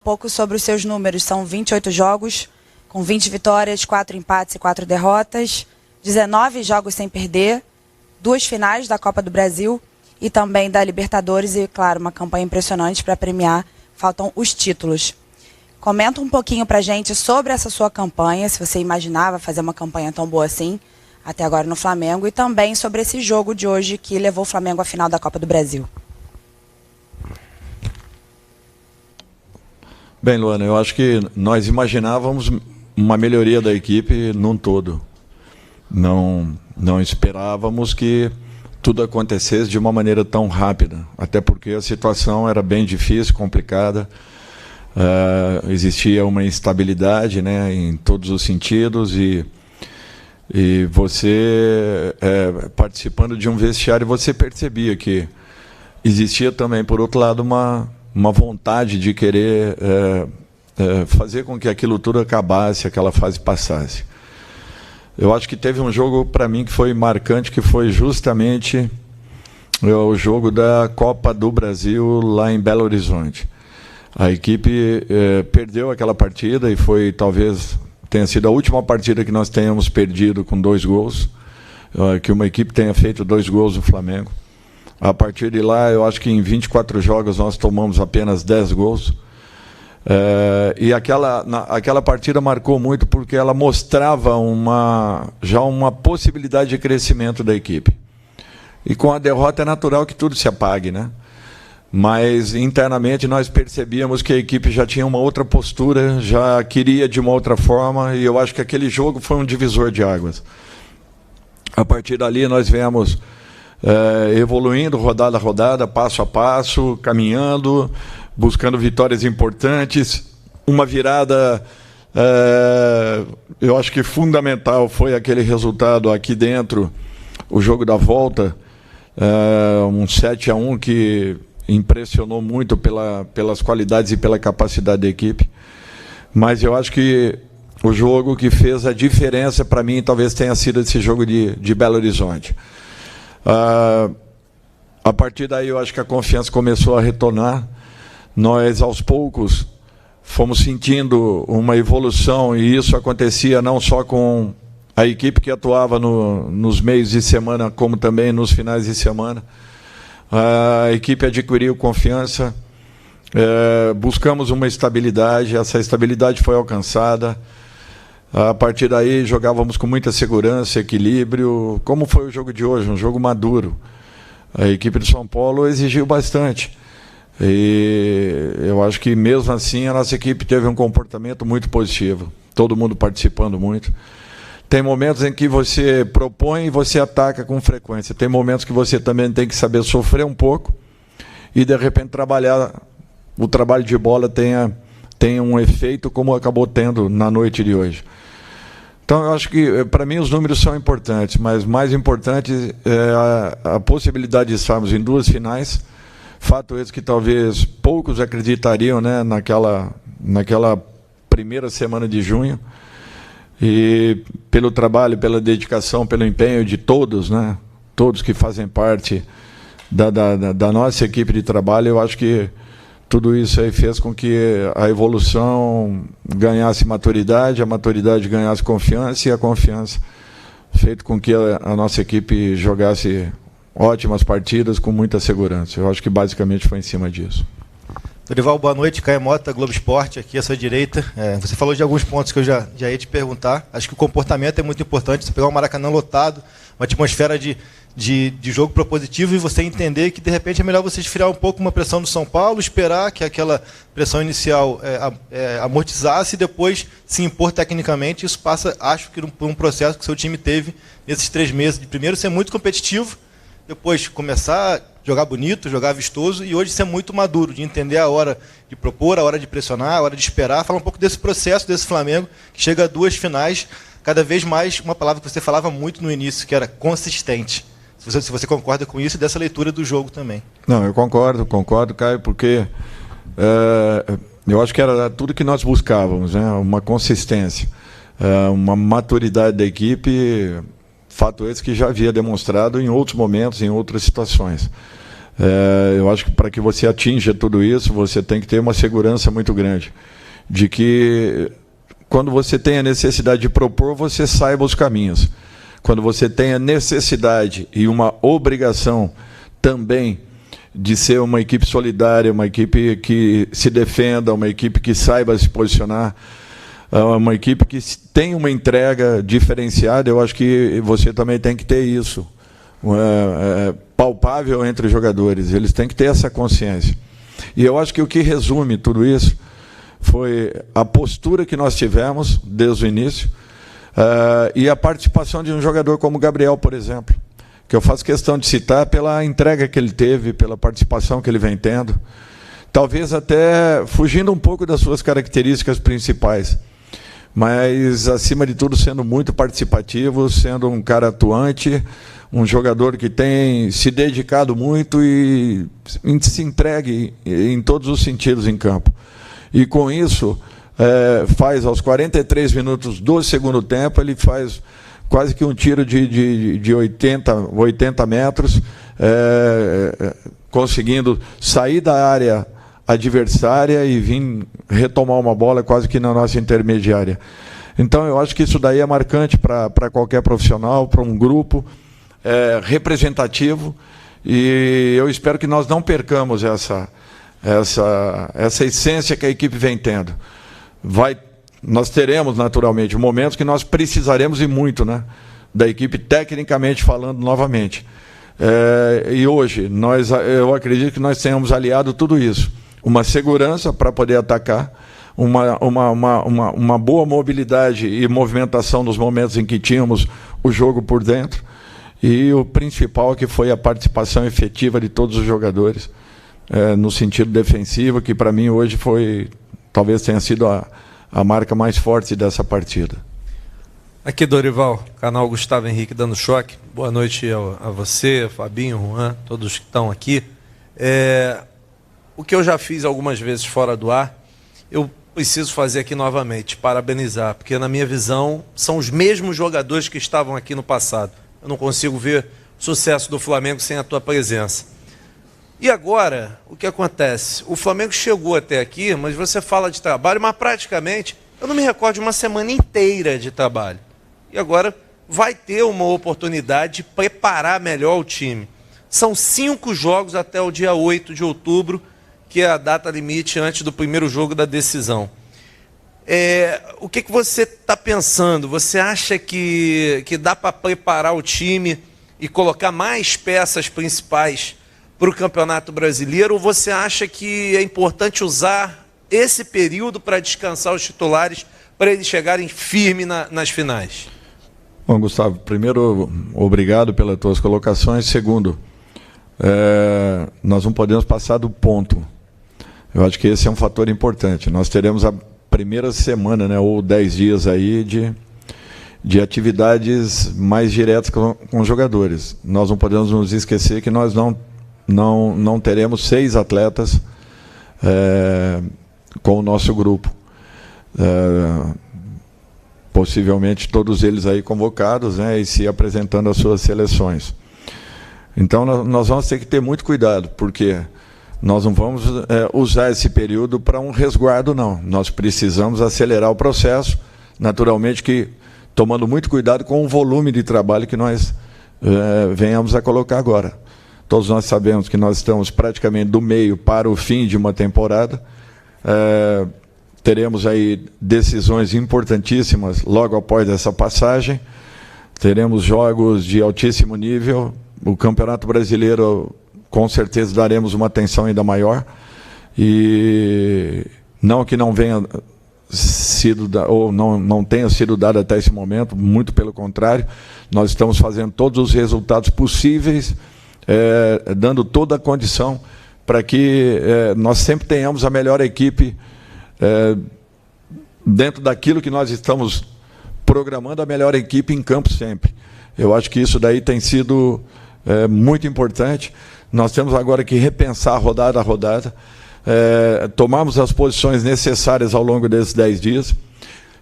pouco sobre os seus números. São 28 jogos, com 20 vitórias, 4 empates e 4 derrotas, 19 jogos sem perder, 2 finais da Copa do Brasil e também da Libertadores e, claro, uma campanha impressionante para premiar. Faltam os títulos. Comenta um pouquinho pra gente sobre essa sua campanha, se você imaginava fazer uma campanha tão boa assim, até agora no Flamengo, e também sobre esse jogo de hoje que levou o Flamengo à final da Copa do Brasil. Bem, Luana, eu acho que nós imaginávamos uma melhoria da equipe num todo. Não esperávamos que tudo acontecesse de uma maneira tão rápida, até porque a situação era bem difícil, complicada, existia uma instabilidade, né, em todos os sentidos, e você, participando de um vestiário, você percebia que existia também, por outro lado, uma vontade de querer fazer com que aquilo tudo acabasse, aquela fase passasse. Eu acho que teve um jogo, para mim, que foi marcante, que foi justamente o jogo da Copa do Brasil lá em Belo Horizonte. A equipe perdeu aquela partida e foi, talvez, tenha sido a última partida que nós tenhamos perdido com 2 gols, que uma equipe tenha feito 2 gols no Flamengo. A partir de lá, eu acho que em 24 jogos nós tomamos apenas 10 gols. E aquela partida marcou muito porque ela mostrava já uma possibilidade de crescimento da equipe. E com a derrota é natural que tudo se apague, né? Mas internamente nós percebíamos que a equipe já tinha uma outra postura, já queria de uma outra forma, e eu acho que aquele jogo foi um divisor de águas. A partir dali nós viemos evoluindo rodada a rodada, passo a passo, caminhando, buscando vitórias importantes. Uma virada, eu acho que fundamental, foi aquele resultado aqui dentro, o jogo da volta, um 7-1 que impressionou muito pelas qualidades e pela capacidade da equipe. Mas eu acho que o jogo que fez a diferença para mim talvez tenha sido esse jogo de Belo Horizonte. A partir daí eu acho que a confiança começou a retornar. Nós, aos poucos, fomos sentindo uma evolução, e isso acontecia não só com a equipe que atuava nos meios de semana, como também nos finais de semana. A equipe adquiriu confiança, buscamos uma estabilidade, essa estabilidade foi alcançada. A partir daí jogávamos com muita segurança, equilíbrio, como foi o jogo de hoje, um jogo maduro. A equipe do São Paulo exigiu bastante. E eu acho que mesmo assim a nossa equipe teve um comportamento muito positivo, todo mundo participando muito. Tem momentos em que você propõe e você ataca com frequência, tem momentos que você também tem que saber sofrer um pouco e de repente o trabalho de bola tenha um efeito como acabou tendo na noite de hoje. Então eu acho que para mim os números são importantes, mas mais importante é a possibilidade de estarmos em 2 finais. Fato esse que talvez poucos acreditariam, né, naquela primeira semana de junho. E pelo trabalho, pela dedicação, pelo empenho de todos, né, todos que fazem parte da nossa equipe de trabalho, eu acho que tudo isso aí fez com que a evolução ganhasse maturidade, a maturidade ganhasse confiança, e a confiança fez com que a nossa equipe jogasse ótimas partidas com muita segurança. Eu acho que basicamente foi em cima disso. Dorival, boa noite. Caio Mota, Globo Esporte, aqui à sua direita. Você falou de alguns pontos que eu já ia te perguntar. Acho que o comportamento é muito importante. Você pegar um Maracanã lotado, uma atmosfera de jogo propositivo, e você entender que, de repente, é melhor você esfriar um pouco uma pressão do São Paulo, esperar que aquela pressão inicial amortizasse e depois se impor tecnicamente. Isso passa, acho que, por um processo que o seu time teve nesses 3 meses. De primeiro ser muito competitivo, depois começar a jogar bonito, jogar vistoso, e hoje ser muito maduro, de entender a hora de propor, a hora de pressionar, a hora de esperar. Fala um pouco desse processo, desse Flamengo, que chega a 2 finais, cada vez mais, uma palavra que você falava muito no início, que era consistente. Se você concorda com isso, e dessa leitura do jogo também. Não, eu concordo, Caio, porque eu acho que era tudo que nós buscávamos, né? Uma consistência, uma maturidade da equipe. Fato esse que já havia demonstrado em outros momentos, em outras situações. Eu acho que para que você atinja tudo isso, você tem que ter uma segurança muito grande de que, quando você tem a necessidade de propor, você saiba os caminhos. Quando você tem a necessidade e uma obrigação também de ser uma equipe solidária, uma equipe que se defenda, uma equipe que saiba se posicionar, uma equipe que tem uma entrega diferenciada, eu acho que você também tem que ter isso. Palpável entre os jogadores, eles têm que ter essa consciência. E eu acho que o que resume tudo isso foi a postura que nós tivemos desde o início, e a participação de um jogador como o Gabriel, por exemplo, que eu faço questão de citar pela entrega que ele teve, pela participação que ele vem tendo, talvez até fugindo um pouco das suas características principais, mas, acima de tudo, sendo muito participativo, sendo um cara atuante, um jogador que tem se dedicado muito e se entregue em todos os sentidos em campo. E, com isso, faz aos 43 minutos do segundo tempo, ele faz quase que um tiro de 80 metros, conseguindo sair da área adversária e vir retomar uma bola quase que na nossa intermediária. Então, eu acho que isso daí é marcante para qualquer profissional, para um grupo representativo, e eu espero que nós não percamos essa essência que a equipe vem tendo. Nós teremos, naturalmente, momentos que nós precisaremos, e muito, né, da equipe, tecnicamente falando, novamente. E hoje, eu acredito que nós tenhamos aliado tudo isso. Uma segurança para poder atacar, uma boa mobilidade e movimentação nos momentos em que tínhamos o jogo por dentro, e o principal, que foi a participação efetiva de todos os jogadores, no sentido defensivo, que para mim hoje talvez tenha sido a marca mais forte dessa partida. Aqui, Dorival, canal Gustavo Henrique dando choque. Boa noite a você, Fabinho, Juan, todos que estão aqui. O que eu já fiz algumas vezes fora do ar, eu preciso fazer aqui novamente, parabenizar, porque, na minha visão, são os mesmos jogadores que estavam aqui no passado. Eu não consigo ver o sucesso do Flamengo sem a tua presença. E agora, o que acontece? O Flamengo chegou até aqui, mas você fala de trabalho, mas praticamente, eu não me recordo de uma semana inteira de trabalho. E agora vai ter uma oportunidade de preparar melhor o time. São 5 jogos até o dia 8 de outubro, que é a data limite antes do primeiro jogo da decisão. O que você está pensando? Você acha que dá para preparar o time e colocar mais peças principais para o Campeonato Brasileiro, ou você acha que é importante usar esse período para descansar os titulares, para eles chegarem firmes nas finais? Bom, Gustavo, primeiro, obrigado pelas tuas colocações. Segundo, nós não podemos passar do ponto. Eu acho que esse é um fator importante. Nós teremos a primeira semana, né, ou 10 dias aí de atividades mais diretas com os jogadores. Nós não podemos nos esquecer que nós não teremos 6 atletas com o nosso grupo. Possivelmente todos eles aí convocados, né, e se apresentando às suas seleções. Então, nós vamos ter que ter muito cuidado, porque nós não vamos usar esse período para um resguardo, não. Nós precisamos acelerar o processo, naturalmente que tomando muito cuidado com o volume de trabalho que nós venhamos a colocar agora. Todos nós sabemos que nós estamos praticamente do meio para o fim de uma temporada. Teremos aí decisões importantíssimas logo após essa passagem. Teremos jogos de altíssimo nível. O Campeonato Brasileiro, com certeza, daremos uma atenção ainda maior. E não que não venha sido ou não tenha sido dado até esse momento, muito pelo contrário, nós estamos fazendo todos os resultados possíveis, dando toda a condição para que nós sempre tenhamos a melhor equipe dentro daquilo que nós estamos programando, a melhor equipe em campo sempre. Eu acho que isso daí tem sido muito importante. Nós temos agora que repensar rodada a rodada, tomarmos as posições necessárias ao longo desses 10 dias,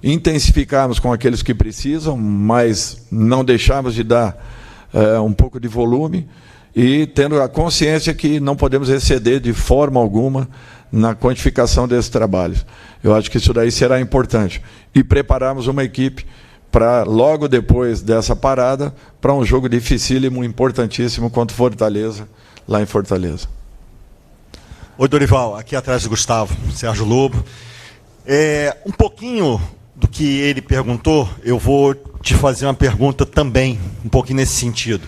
intensificarmos com aqueles que precisam, mas não deixarmos de dar um pouco de volume e tendo a consciência que não podemos exceder de forma alguma na quantificação desses trabalhos. Eu acho que isso daí será importante. E prepararmos uma equipe para, logo depois dessa parada, para um jogo dificílimo, importantíssimo, contra o Fortaleza, lá em Fortaleza. Oi, Dorival, aqui atrás do Gustavo, Sérgio Lobo. Um pouquinho do que ele perguntou, eu vou te fazer uma pergunta também, um pouquinho nesse sentido.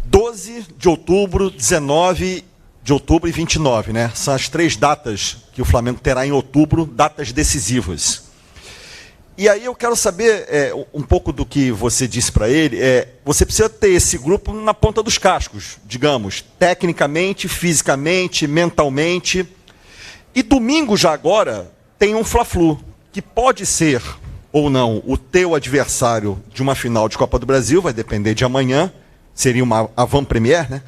12 de outubro, 19 de outubro e 29, né? São as 3 datas que o Flamengo terá em outubro, datas decisivas. E aí eu quero saber um pouco do que você disse para ele. Você precisa ter esse grupo na ponta dos cascos, digamos, tecnicamente, fisicamente, mentalmente. E domingo já agora tem um Fla-Flu, que pode ser ou não o teu adversário de uma final de Copa do Brasil, vai depender de amanhã, seria uma avant-première, né,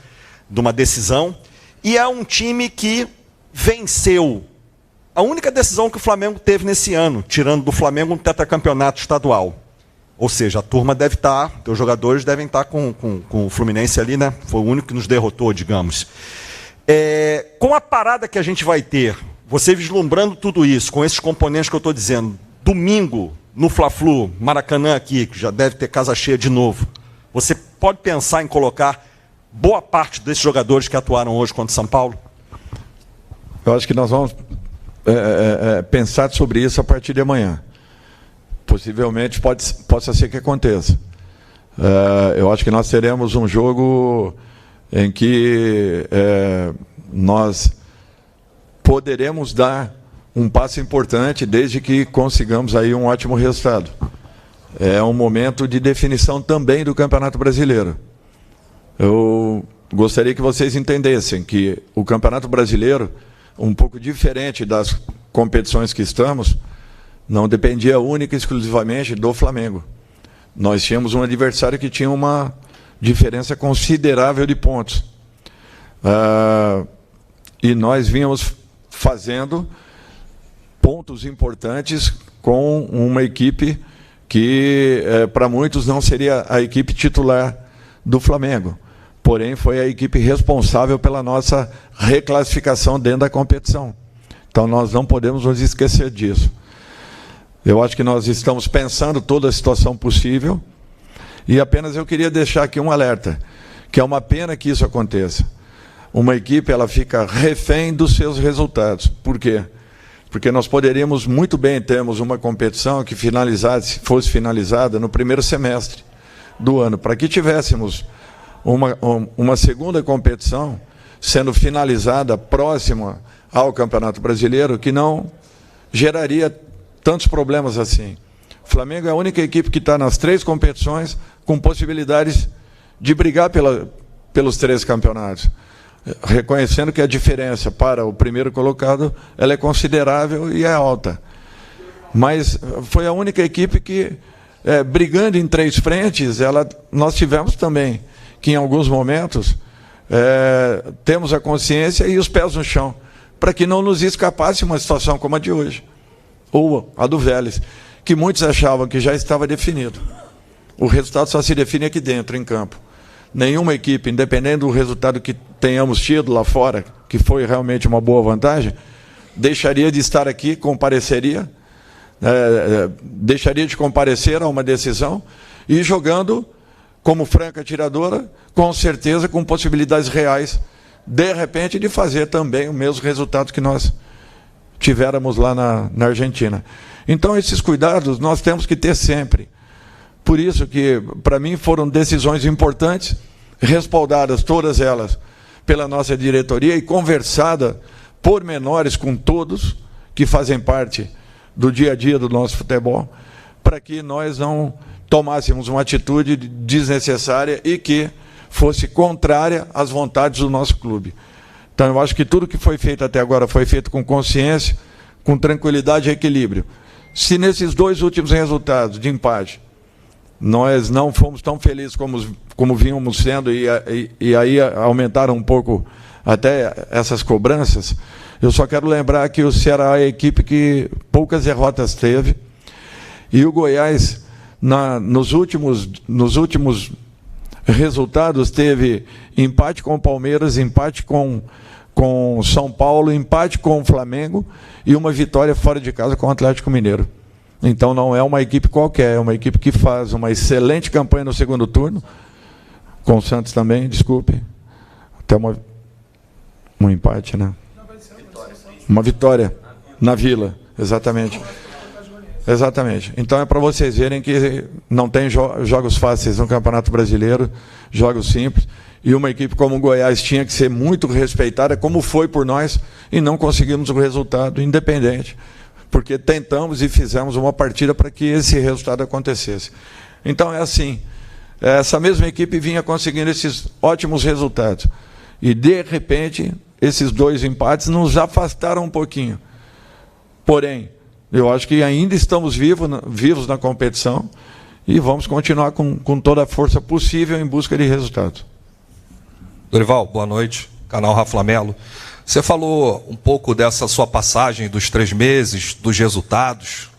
de uma decisão. E é um time que venceu a única decisão que o Flamengo teve nesse ano, tirando do Flamengo um tetracampeonato estadual. Ou seja, a turma deve estar, os jogadores devem estar com o Fluminense ali, né? Foi o único que nos derrotou, digamos. Com a parada que a gente vai ter, você vislumbrando tudo isso, com esses componentes que eu estou dizendo, domingo, no Fla-Flu, Maracanã aqui, que já deve ter casa cheia de novo, você pode pensar em colocar boa parte desses jogadores que atuaram hoje contra o São Paulo? Eu acho que nós vamos pensar sobre isso a partir de amanhã. Possivelmente possa ser que aconteça. Eu acho que nós teremos um jogo em que nós poderemos dar um passo importante desde que consigamos aí um ótimo resultado. É um momento de definição também do Campeonato Brasileiro. Eu gostaria que vocês entendessem que o Campeonato Brasileiro, um pouco diferente das competições que estamos, não dependia única e exclusivamente do Flamengo. Nós tínhamos um adversário que tinha uma diferença considerável de pontos. E nós vínhamos fazendo pontos importantes com uma equipe que, para muitos, não seria a equipe titular do Flamengo. Porém, foi a equipe responsável pela nossa reclassificação dentro da competição. Então, nós não podemos nos esquecer disso. Eu acho que nós estamos pensando toda a situação possível e apenas eu queria deixar aqui um alerta, que é uma pena que isso aconteça. Uma equipe, ela fica refém dos seus resultados. Por quê? Porque nós poderíamos muito bem termos uma competição que fosse finalizada no primeiro semestre do ano, para que tivéssemos uma segunda competição sendo finalizada próxima ao Campeonato Brasileiro, que não geraria tantos problemas assim. O Flamengo é a única equipe que está nas 3 competições com possibilidades de brigar pelos 3 campeonatos, reconhecendo que a diferença para o primeiro colocado ela é considerável e é alta. Mas foi a única equipe que, brigando em 3 frentes, nós tivemos também que em alguns momentos temos a consciência e os pés no chão, para que não nos escapasse uma situação como a de hoje, ou a do Vélez, que muitos achavam que já estava definido. O resultado só se define aqui dentro, em campo. Nenhuma equipe, independente do resultado que tenhamos tido lá fora, que foi realmente uma boa vantagem, deixaria de estar aqui, deixaria de comparecer a uma decisão e jogando como franca atiradora, com certeza com possibilidades reais, de repente, de fazer também o mesmo resultado que nós tivéramos lá na Argentina. Então, esses cuidados nós temos que ter sempre. Por isso que, para mim, foram decisões importantes, respaldadas todas elas pela nossa diretoria e conversada por menores com todos que fazem parte do dia a dia do nosso futebol, para que nós não tomássemos uma atitude desnecessária e que fosse contrária às vontades do nosso clube. Então, eu acho que tudo que foi feito até agora foi feito com consciência, com tranquilidade e equilíbrio. Se nesses 2 últimos resultados de empate nós não fomos tão felizes como vínhamos sendo e aí aumentaram um pouco até essas cobranças, eu só quero lembrar que o Ceará é a equipe que poucas derrotas teve e o Goiás, nos últimos resultados, teve empate com o Palmeiras, empate com São Paulo, empate com o Flamengo e uma vitória fora de casa com o Atlético Mineiro. Então não é uma equipe qualquer, é uma equipe que faz uma excelente campanha no segundo turno, com o Santos também, desculpe, até um empate, né? Uma vitória na Vila, exatamente. Exatamente. Então é para vocês verem que não tem jogos fáceis no Campeonato Brasileiro, jogos simples, e uma equipe como o Goiás tinha que ser muito respeitada, como foi por nós, e não conseguimos o resultado, independente, porque tentamos e fizemos uma partida para que esse resultado acontecesse. Então é assim, essa mesma equipe vinha conseguindo esses ótimos resultados, e de repente esses 2 empates nos afastaram um pouquinho. Porém, eu acho que ainda estamos vivos na competição e vamos continuar com toda a força possível em busca de resultados. Dorival, boa noite. Canal Rafa Melo. Você falou um pouco dessa sua passagem dos 3 meses, dos resultados.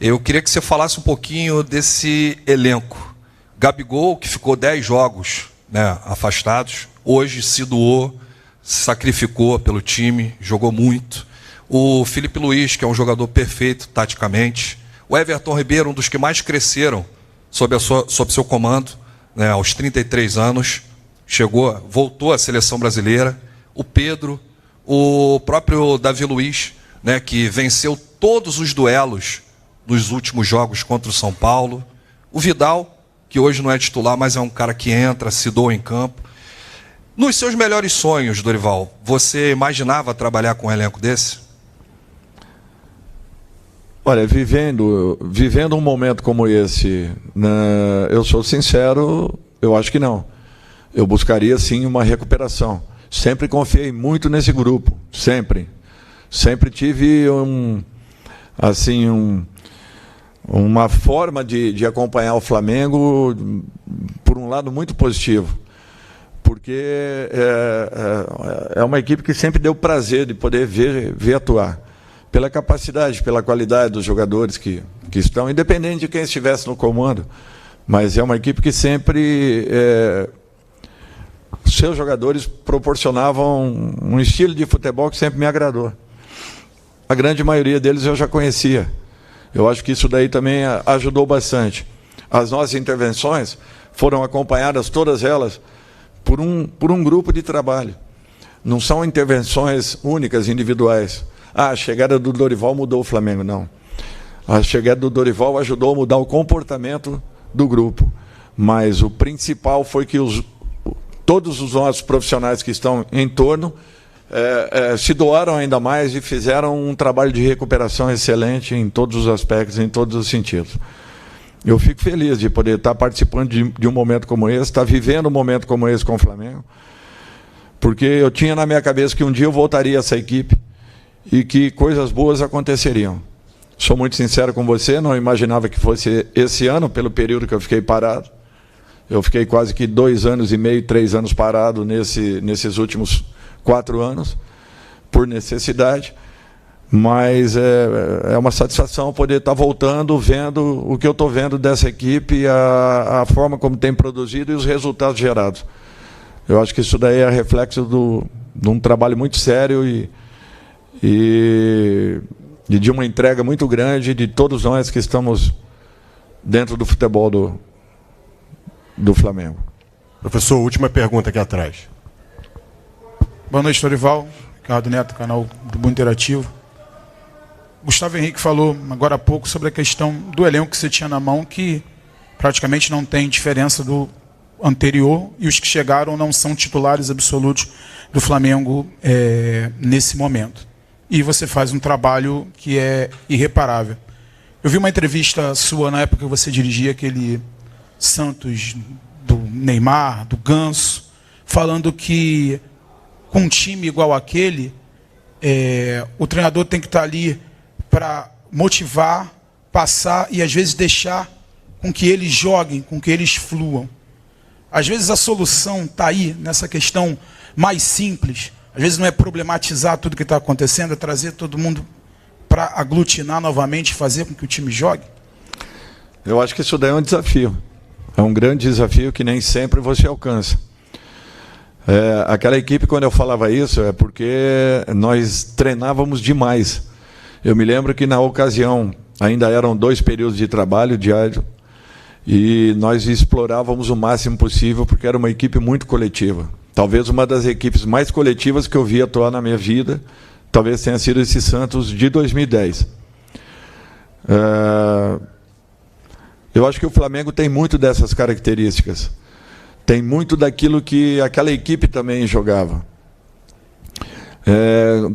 Eu queria que você falasse um pouquinho desse elenco. Gabigol, que ficou 10 jogos, né, afastados, hoje se doou, se sacrificou pelo time, jogou muito. O Felipe Luiz, que é um jogador perfeito taticamente. O Everton Ribeiro, um dos que mais cresceram sob seu comando, né, aos 33 anos, voltou à seleção brasileira. O Pedro, o próprio Davi Luiz, né, que venceu todos os duelos nos últimos jogos contra o São Paulo. O Vidal, que hoje não é titular, mas é um cara que entra, se doa em campo. Nos seus melhores sonhos, Dorival, você imaginava trabalhar com um elenco desse? Olha, vivendo um momento como esse, né, eu sou sincero, eu acho que não. Eu buscaria, sim, uma recuperação. Sempre confiei muito nesse grupo, sempre. Sempre tive uma forma de acompanhar o Flamengo, por um lado, muito positivo. Porque é uma equipe que sempre deu prazer de poder ver atuar. Pela capacidade, pela qualidade dos jogadores que estão, independente de quem estivesse no comando, mas é uma equipe que sempre, seus jogadores proporcionavam um estilo de futebol que sempre me agradou. A grande maioria deles eu já conhecia. Eu acho que isso daí também ajudou bastante. As nossas intervenções foram acompanhadas, todas elas, por um grupo de trabalho. Não são intervenções únicas, individuais. A chegada do Dorival mudou o Flamengo, não. A chegada do Dorival ajudou a mudar o comportamento do grupo. Mas o principal foi que todos os nossos profissionais que estão em torno se doaram ainda mais e fizeram um trabalho de recuperação excelente em todos os aspectos, em todos os sentidos. Eu fico feliz de poder estar participando de um momento como esse, estar vivendo um momento como esse com o Flamengo, porque eu tinha na minha cabeça que um dia eu voltaria a essa equipe e que coisas boas aconteceriam. Sou muito sincero com você, não imaginava que fosse esse ano, pelo período que eu fiquei parado. Eu fiquei quase que 2 anos e meio, 3 anos parado nesses últimos 4 anos, por necessidade, mas é uma satisfação poder estar voltando, vendo o que eu estou vendo dessa equipe, a forma como tem produzido e os resultados gerados. Eu acho que isso daí é reflexo de um trabalho muito sério e de uma entrega muito grande de todos nós que estamos dentro do futebol do Flamengo. Professor, última pergunta aqui atrás. Boa noite, Dorival. Ricardo Neto, canal Grupo Interativo. Gustavo Henrique falou agora há pouco sobre a questão do elenco que você tinha na mão, que praticamente não tem diferença do anterior, e os que chegaram não são titulares absolutos do Flamengo nesse momento. E você faz um trabalho que é irreparável. Eu vi uma entrevista sua na época que você dirigia aquele Santos do Neymar, do Ganso, falando que com um time igual aquele, o treinador tem que estar ali para motivar, passar e às vezes deixar com que eles joguem, com que eles fluam. Às vezes a solução está aí, nessa questão mais simples. Às vezes não é problematizar tudo que está acontecendo, é trazer todo mundo para aglutinar novamente, fazer com que o time jogue. Eu acho que isso daí é um desafio. É um grande desafio que nem sempre você alcança. Aquela equipe, quando eu falava isso, é porque nós treinávamos demais. Eu me lembro que, na ocasião, ainda eram 2 períodos de trabalho diário, e nós explorávamos o máximo possível, porque era uma equipe muito coletiva. Talvez uma das equipes mais coletivas que eu vi atuar na minha vida, talvez tenha sido esse Santos de 2010. Eu acho que o Flamengo tem muito dessas características. Tem muito daquilo que aquela equipe também jogava.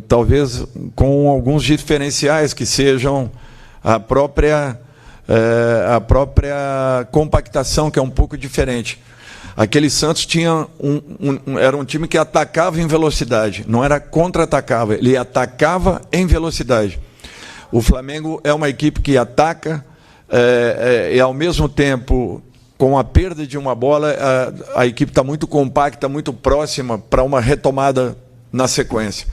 Talvez com alguns diferenciais que sejam a própria compactação, que é um pouco diferente. Aquele Santos tinha era um time que atacava em velocidade, não era contra-atacava, ele atacava em velocidade. O Flamengo é uma equipe que ataca e, ao mesmo tempo, com a perda de uma bola, a equipe está muito compacta, muito próxima para uma retomada na sequência.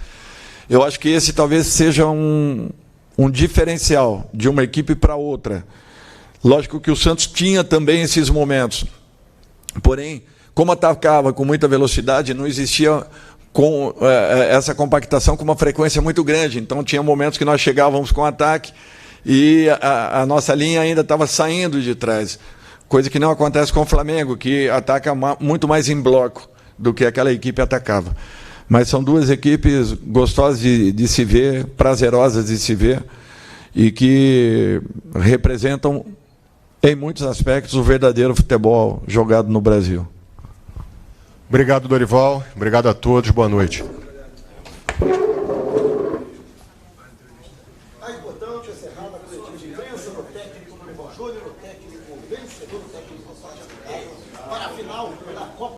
Eu acho que esse talvez seja um diferencial de uma equipe para outra. Lógico que o Santos tinha também esses momentos. Porém, como atacava com muita velocidade, não existia essa compactação com uma frequência muito grande. Então, tinha momentos que nós chegávamos com ataque e a nossa linha ainda estava saindo de trás. Coisa que não acontece com o Flamengo, que ataca muito mais em bloco do que aquela equipe atacava. Mas são 2 equipes gostosas de se ver, prazerosas de se ver, e que representam, em muitos aspectos, o verdadeiro futebol jogado no Brasil. Obrigado, Dorival. Obrigado a todos. Boa noite.